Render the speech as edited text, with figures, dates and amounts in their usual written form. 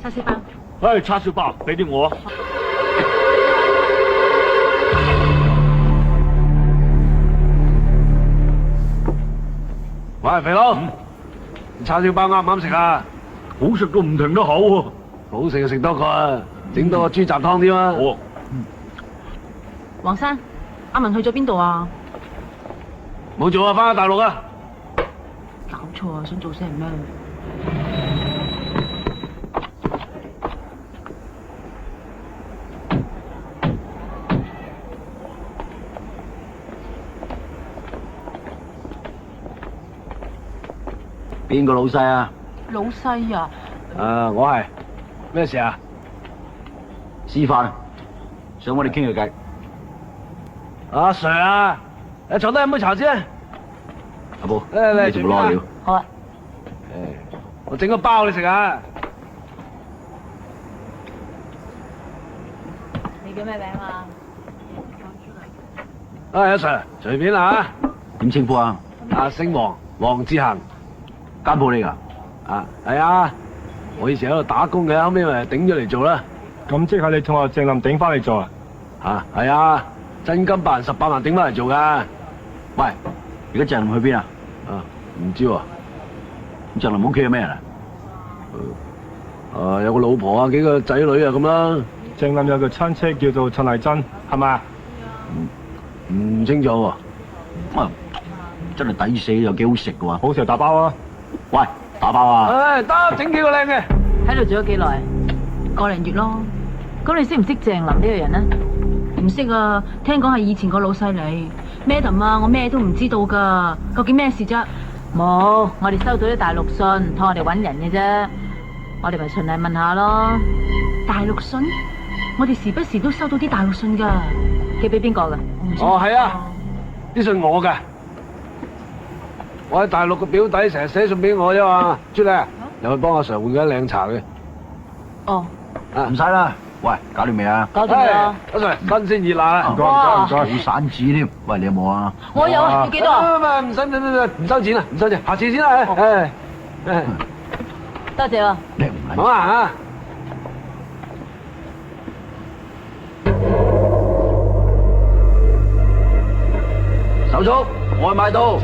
叉燒包。唉，叉燒包俾啲我啊！喂，肥佬，叉燒包啱唔啱食啊？好食到唔停得口喎！好食就食多個啊，整多個豬雜湯添啊！哦，黃生，阿文去咗邊度啊？冇做啊，翻去大陸啊！搞錯啊！想做聲咩？邊個老細啊？老細啊！我係咩事啊？師範，想我哋傾下偈。阿 Sir 啊，你坐低飲杯茶先啊！阿寶，你你仲攞料？好啊。我整個包你食啊！你叫咩名啊？阿 Sir，隨便啦點稱呼啊？姓黃，黃志恒。間鋪嚟㗎？係啊，我以前喺度打工嘅，後尾咪頂咗嚟做啦。咁即係你同阿鄭林頂翻嚟做啊？係啊，真金白銀18萬頂翻嚟做噶。喂，而家鄭林去邊啊？唔知喎。咁鄭林屋企有咩人啊？有個老婆啊，幾個仔女啊咁啦。鄭林有個親戚叫做陳麗珍，係咪啊？唔清楚喎。真係抵死又幾好食嘅喎。好食打包啊！喂，打包啊！得，整幾個靚嘅。喺度做咗幾耐？1個零月咯。咁你識唔識鄭林呢個人呢？唔識啊，聽講係以前個老細嚟。Madam 啊，我咩都唔知道噶，究竟咩事啫？冇，我哋收到啲大陸信，託我哋揾人嘅啫。我哋咪循例問下咯。大陸信？我哋時不時都收到啲大陸信噶。寄俾邊個噶？係啊，啲信我噶。我喺大陸個表弟成日寫信俾我啫嘛。朱麗，又去幫阿 Sir 換緊靚茶嘅。哦，唔使啦。喂，搞掂未啊？搞掂啦。阿 Sir，新鮮熱辣啊！唔該唔該。好散紙添。喂，你有冇啊？我有啊，要幾多啊？唔使唔收錢啊，唔收錢，下次先啦。多謝啊。你唔係好啊手速，外賣到。